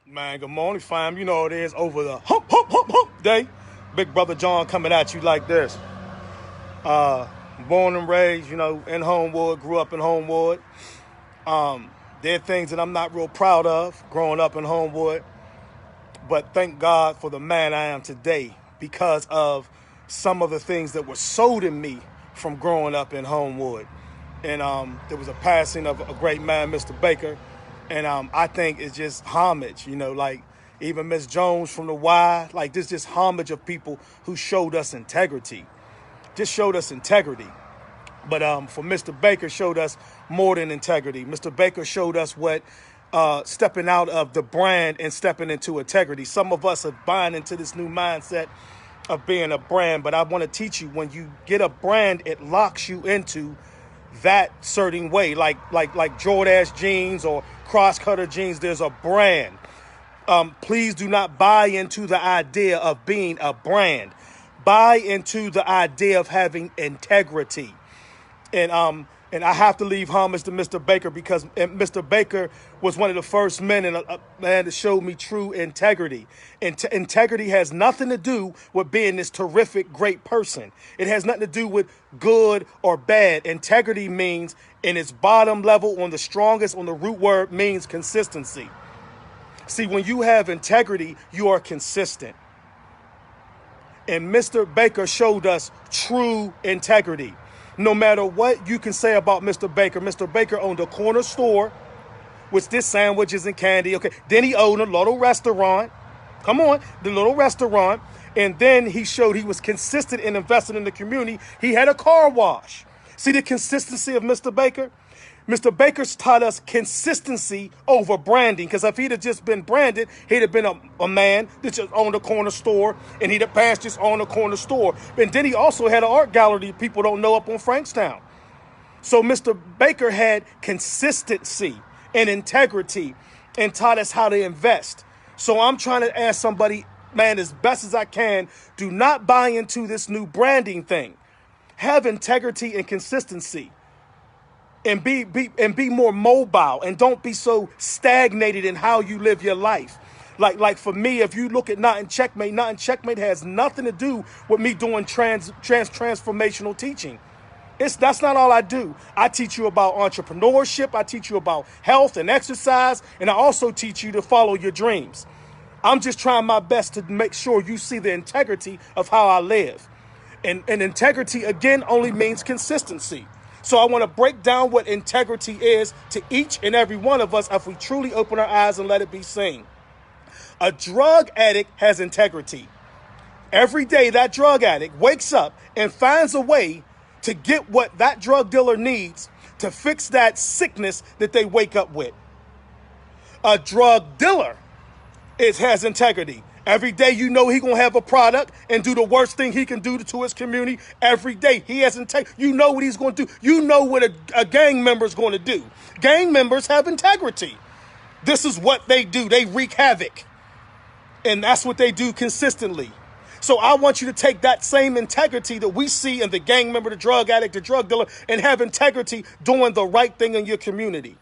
Man, good morning, fam. You know it is over the hump day. Big brother John coming at you like this. Born and raised, in Homewood, grew up in Homewood. There are things that I'm not real proud of growing up in Homewood. But thank God for the man I am today because of some of the things that were sold in me from growing up in Homewood. And there was a passing of a great man, Mr. Baker. And I think it's just homage, like even Miss Jones from the Y, like this just homage of people who showed us integrity. Just showed us integrity. But for Mr. Baker showed us more than integrity. Mr. Baker showed us what stepping out of the brand and stepping into integrity. Some of us are buying into this new mindset of being a brand, but I want to teach you when you get a brand, it locks you into that certain way, like Jordache jeans or cross-cutter jeans. There's a brand. Please do not buy into the idea of being a brand. Buy into the idea of having integrity. And I have to leave homage to Mr. Baker because Mr. Baker was one of the first men and a man that showed me true integrity. Integrity has nothing to do with being this terrific, great person. It has nothing to do with good or bad. Integrity means, in its bottom level, on the strongest, on the root word, means consistency. See, when you have integrity, you are consistent. And Mr. Baker showed us true integrity. No matter what you can say about Mr. Baker owned a corner store, which did sandwiches and candy. Okay, then he owned a little restaurant. Come on, the little restaurant. And then he showed he was consistent in investing in the community. He had a car wash. See the consistency of Mr. Baker? Mr. Baker's taught us consistency over branding, because if he'd have just been branded, he'd have been a man that just owned a corner store, and he'd have passed just owned a corner store. And then he also had an art gallery people don't know up on Frankstown. So Mr. Baker had consistency and integrity and taught us how to invest. So I'm trying to ask somebody, man, as best as I can, do not buy into this new branding thing. Have integrity and consistency. And be more mobile, and don't be so stagnated in how you live your life. Like for me, if you look at Not In Checkmate has nothing to do with me doing transformational teaching. That's not all I do. I teach you about entrepreneurship. I teach you about health and exercise, and I also teach you to follow your dreams. I'm just trying my best to make sure you see the integrity of how I live. And integrity, again, only means consistency. So I want to break down what integrity is to each and every one of us if we truly open our eyes and let it be seen. A drug addict has integrity. Every day that drug addict wakes up and finds a way to get what that drug dealer needs to fix that sickness that they wake up with. A drug dealer has integrity. Every day he going to have a product and do the worst thing he can do to his community. Every day he has integrity. You know what he's going to do. You know what a gang member is going to do. Gang members have integrity. This is what they do. They wreak havoc. And that's what they do consistently. So I want you to take that same integrity that we see in the gang member, the drug addict, the drug dealer, and have integrity doing the right thing in your community.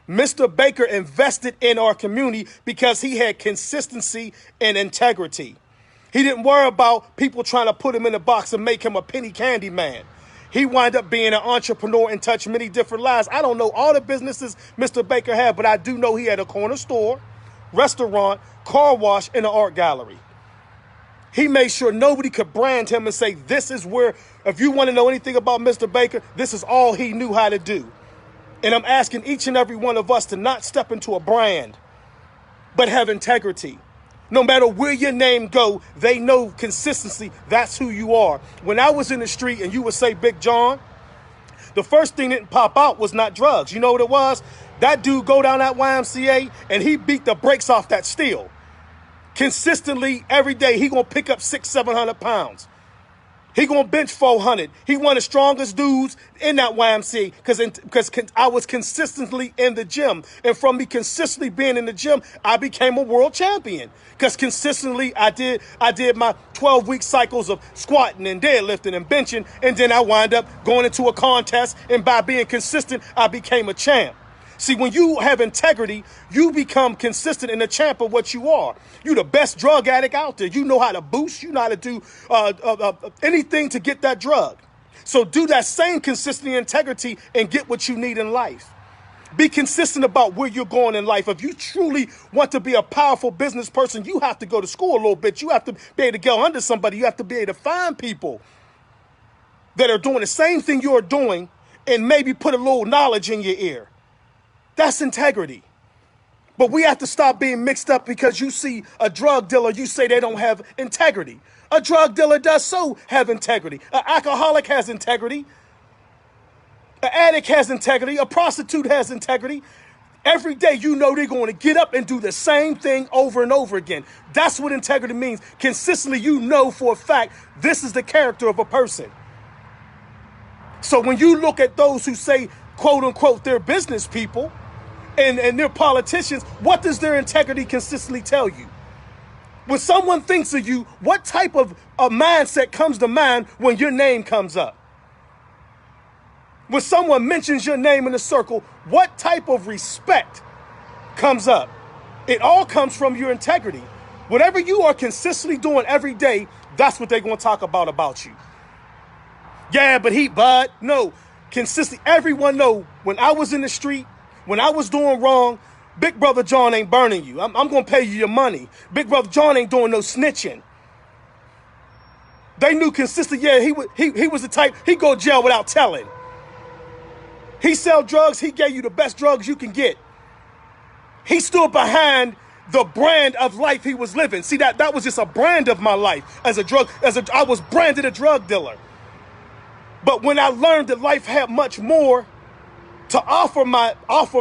Mr. Baker invested in our community because he had consistency and integrity. He didn't worry about people trying to put him in a box and make him a penny candy man. He wound up being an entrepreneur and touched many different lives. I don't know all the businesses Mr. Baker had, but I do know he had a corner store, restaurant, car wash, and an art gallery. He made sure nobody could brand him and say, this is where, if you want to know anything about Mr. Baker, this is all he knew how to do. And I'm asking each and every one of us to not step into a brand, but have integrity. No matter where your name go, they know consistency. That's who you are. When I was in the street and you would say Big John, the first thing that pop out was not drugs. You know what it was? That dude go down that YMCA and he beat the brakes off that steel. Consistently every day, he gonna pick up 600-700 pounds. He gonna bench 400. He one of the strongest dudes in that YMCA because I was consistently in the gym. And from me consistently being in the gym, I became a world champion. Because consistently I did my 12-week cycles of squatting and deadlifting and benching. And then I wind up going into a contest. And by being consistent, I became a champ. See, when you have integrity, you become consistent and a champ of what you are. You're the best drug addict out there. You know how to boost. You know how to do anything to get that drug. So do that same consistency and integrity and get what you need in life. Be consistent about where you're going in life. If you truly want to be a powerful business person, you have to go to school a little bit. You have to be able to go under somebody. You have to be able to find people that are doing the same thing you're doing and maybe put a little knowledge in your ear. That's integrity. But we have to stop being mixed up because you see a drug dealer, you say they don't have integrity. A drug dealer does so have integrity. An alcoholic has integrity. An addict has integrity. A prostitute has integrity. Every day you know they're going to get up and do the same thing over and over again. That's what integrity means. Consistently, you know for a fact this is the character of a person. So when you look at those who say, quote unquote, they're business people, and they're politicians, what does their integrity consistently tell you? When someone thinks of you, what type of a mindset comes to mind when your name comes up? When someone mentions your name in a circle, what type of respect comes up? It all comes from your integrity. Whatever you are consistently doing every day, that's what they're going to talk about you. Yeah, but bud. No, consistently. Everyone know when I was in the street, when I was doing wrong, Big Brother John ain't burning you. I'm going to pay you your money. Big Brother John ain't doing no snitching. They knew consistently, yeah, he was the type, he go to jail without telling. He sell drugs, he gave you the best drugs you can get. He stood behind the brand of life he was living. See, that was just a brand of my life I was branded a drug dealer. But when I learned that life had much more to offer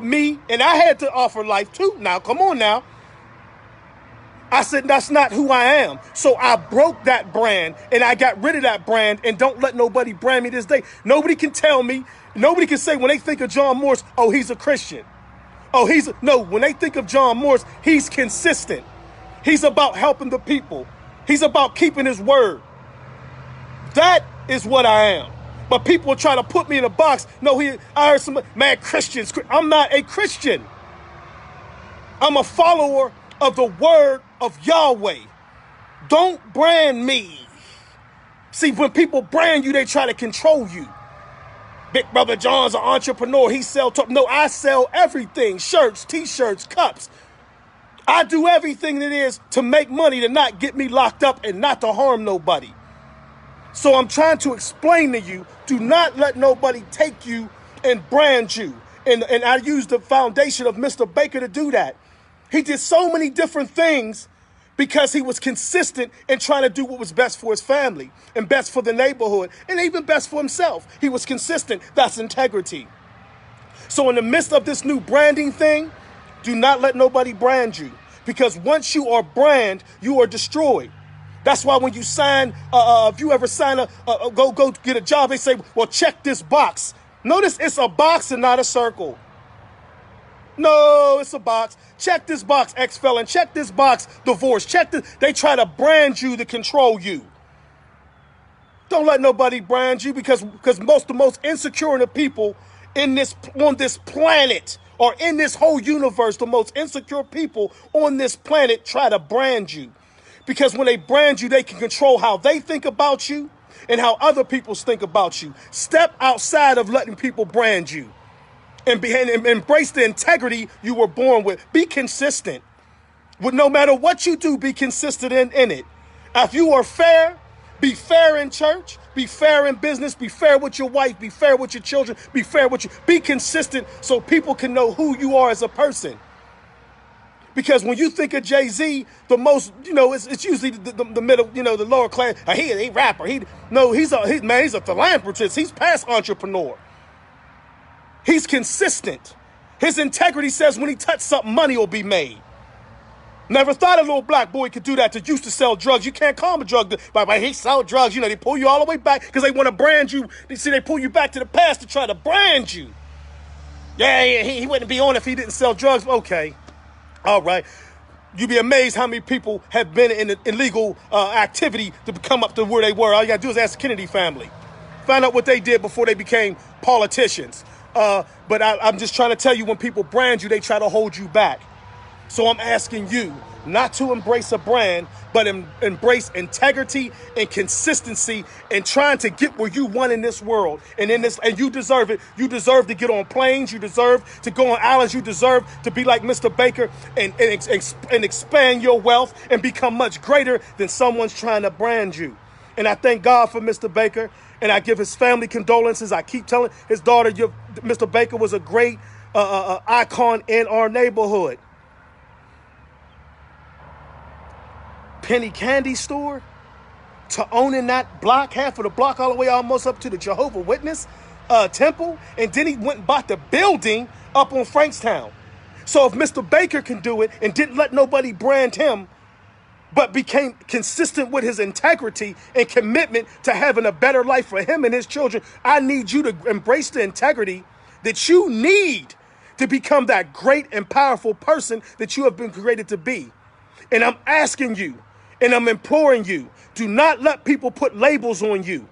me, and I had to offer life too. Now, come on now. I said, that's not who I am. So I broke that brand and I got rid of that brand and don't let nobody brand me this day. Nobody can tell me, nobody can say when they think of John Morris, oh, he's a Christian. Oh, no, when they think of John Morris, he's consistent. He's about helping the people. He's about keeping his word. That is what I am. But people try to put me in a box. No, I heard some, man, Christians. I'm not a Christian. I'm a follower of the word of Yahweh. Don't brand me. See, when people brand you, they try to control you. Big Brother John's an entrepreneur. He sells, no, I sell everything. Shirts, t-shirts, cups. I do everything that is to make money, to not get me locked up and not to harm nobody. So I'm trying to explain to you, do not let nobody take you and brand you. And I used the foundation of Mr. Baker to do that. He did so many different things because he was consistent in trying to do what was best for his family and best for the neighborhood and even best for himself. He was consistent. That's integrity. So in the midst of this new branding thing, do not let nobody brand you, because once you are brand, you are destroyed. That's why when you sign, if you ever sign go get a job, they say, well, check this box. Notice it's a box and not a circle. No, it's a box. Check this box, ex-felon. Check this box, divorce. Check this. They try to brand you to control you. Don't let nobody brand you, because the most insecure of the people on this planet, or in this whole universe, the most insecure people on this planet try to brand you. Because when they brand you, they can control how they think about you and how other people think about you. Step outside of letting people brand you and embrace the integrity you were born with. Be consistent. No matter what you do, be consistent in it. If you are fair, be fair in church, be fair in business, be fair with your wife, be fair with your children, be fair with you. Be consistent so people can know who you are as a person. Because when you think of Jay-Z, the most, it's usually the middle, the lower class. He rapper. He's a philanthropist. He's past entrepreneur. He's consistent. His integrity says when he touches something, money will be made. Never thought a little black boy could do that that used to sell drugs. You can't call him a drug dealer. But he sell drugs. They pull you all the way back because they want to brand you. They pull you back to the past to try to brand you. Yeah, he wouldn't be on if he didn't sell drugs. Okay. All right. You'd be amazed how many people have been in illegal activity to come up to where they were. All you got to do is ask the Kennedy family. Find out what they did before they became politicians. But I'm just trying to tell you, when people brand you, they try to hold you back. So I'm asking you not to embrace a brand, but embrace integrity and consistency and trying to get where you want in this world. And you deserve it. You deserve to get on planes. You deserve to go on islands. You deserve to be like Mr. Baker and expand your wealth and become much greater than someone's trying to brand you. And I thank God for Mr. Baker, and I give his family condolences. I keep telling his daughter, Mr. Baker was a great icon in our neighborhood. Penny candy store, to owning that block, half of the block, all the way almost up to the Jehovah's Witness temple. And then he went and bought the building up on Frankstown. So if Mr. Baker can do it and didn't let nobody brand him, but became consistent with his integrity and commitment to having a better life for him and his children, I need you to embrace the integrity that you need to become that great and powerful person that you have been created to be. And I'm asking you, and I'm imploring you, do not let people put labels on you.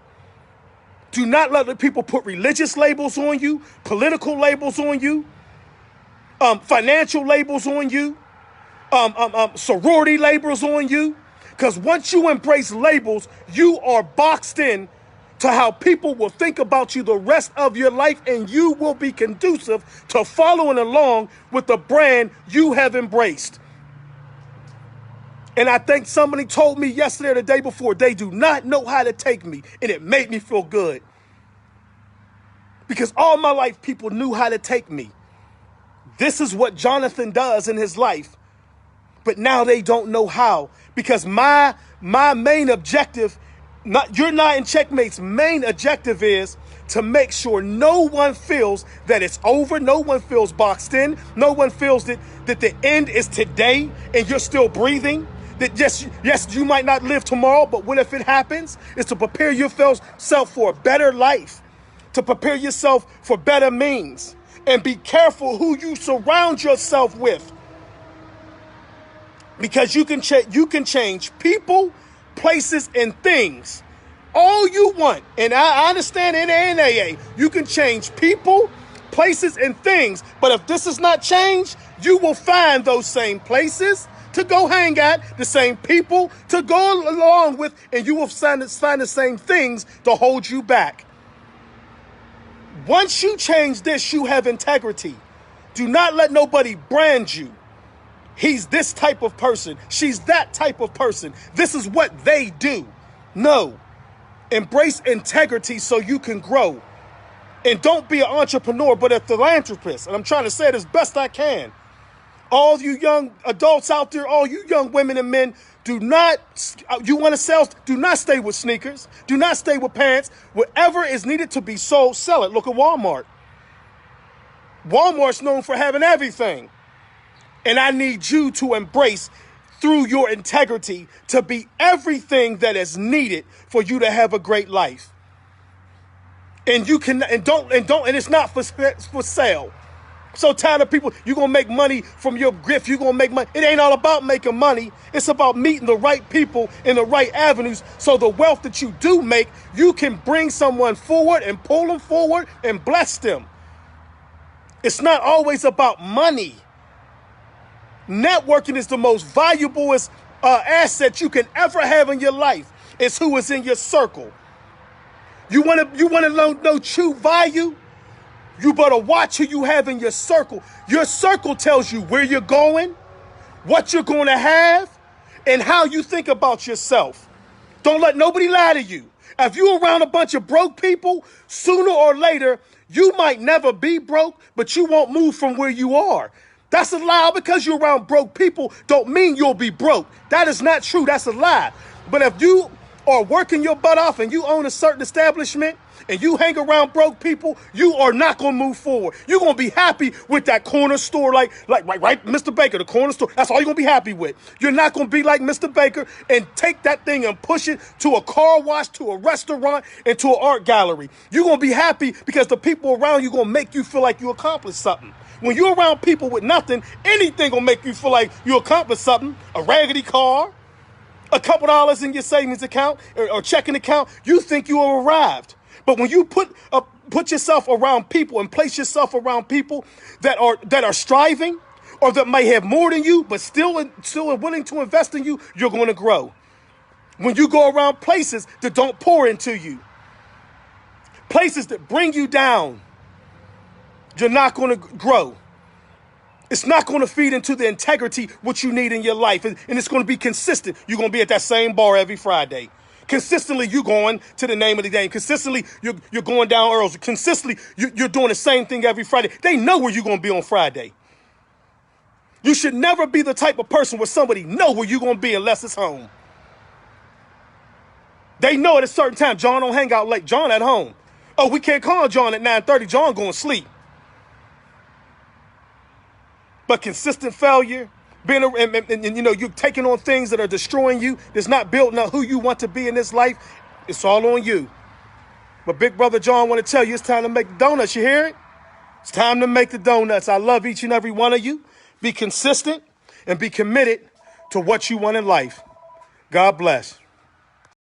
Do not let people put religious labels on you, political labels on you, financial labels on you, sorority labels on you. Because once you embrace labels, you are boxed in to how people will think about you the rest of your life, and you will be conducive to following along with the brand you have embraced. And I think somebody told me yesterday or the day before, they do not know how to take me. And it made me feel good. Because all my life, people knew how to take me. This is what Jonathan does in his life. But now they don't know how. Because my main objective, You're Not In Checkmate's main objective is to make sure no one feels that it's over. No one feels boxed in. No one feels that the end is today and you're still breathing. That yes, you might not live tomorrow, but what if it happens? It's to prepare yourself for a better life, to prepare yourself for better means, and be careful who you surround yourself with, because you can change people, places, and things all you want. And I understand in NAA, you can change people, places, and things, but if this is not changed, you will find those same places to go hang at, the same people to go along with, and you will find the same things to hold you back. Once you change this, you have integrity. Do not let nobody brand you. He's this type of person. She's that type of person. This is what they do. No. Embrace integrity so you can grow. And don't be an entrepreneur, but a philanthropist. And I'm trying to say it as best I can. All you young adults out there, all you young women and men, you want to sell, do not stay with sneakers. Do not stay with pants. Whatever is needed to be sold, sell it. Look at Walmart. Walmart's known for having everything. And I need you to embrace, through your integrity, to be everything that is needed for you to have a great life. And you can, and it's not for sale. So tired of people, you're going to make money from your gift. You're going to make money. It ain't all about making money. It's about meeting the right people in the right avenues. So the wealth that you do make, you can bring someone forward and pull them forward and bless them. It's not always about money. Networking is the most valuable asset you can ever have in your life. It's who is in your circle. You want to know true value? You better watch who you have in your circle. Your circle tells you where you're going, what you're going to have, and how you think about yourself. Don't let nobody lie to you. If you're around a bunch of broke people, sooner or later, you might never be broke, but you won't move from where you are. That's a lie. Because you're around broke people don't mean you'll be broke. That is not true. That's a lie. But if you are working your butt off and you own a certain establishment and you hang around broke people, you are not going to move forward. You're going to be happy with that corner store, like right, Mr. Baker, the corner store. That's all you're going to be happy with. You're not going to be like Mr. Baker and take that thing and push it to a car wash, to a restaurant, and to an art gallery. You're going to be happy because the people around you going to make you feel like you accomplished something. When you're around people with nothing, anything will make you feel like you accomplished something. A raggedy car, a couple dollars in your savings account or checking account, you think you have arrived. But when you put put yourself around people and place yourself around people that are striving or that may have more than you, but still are willing to invest in you, you're going to grow. When you go around places that don't pour into you, places that bring you down, you're not going to grow. It's not going to feed into the integrity what you need in your life. And it's going to be consistent. You're going to be at that same bar every Friday. Consistently, you're going to the name of the game. Consistently, you're going down Earls. Consistently, you're doing the same thing every Friday. They know where you're going to be on Friday. You should never be the type of person where somebody know where you're going to be unless it's home. They know at a certain time, John don't hang out late. John at home. Oh, we can't call John at 9:30. John going to sleep. But consistent failure, being and you're taking on things that are destroying you, that's not building up who you want to be in this life, it's all on you. But Big Brother John want to tell you it's time to make the donuts. You hear it? It's time to make the donuts. I love each and every one of you. Be consistent and be committed to what you want in life. God bless.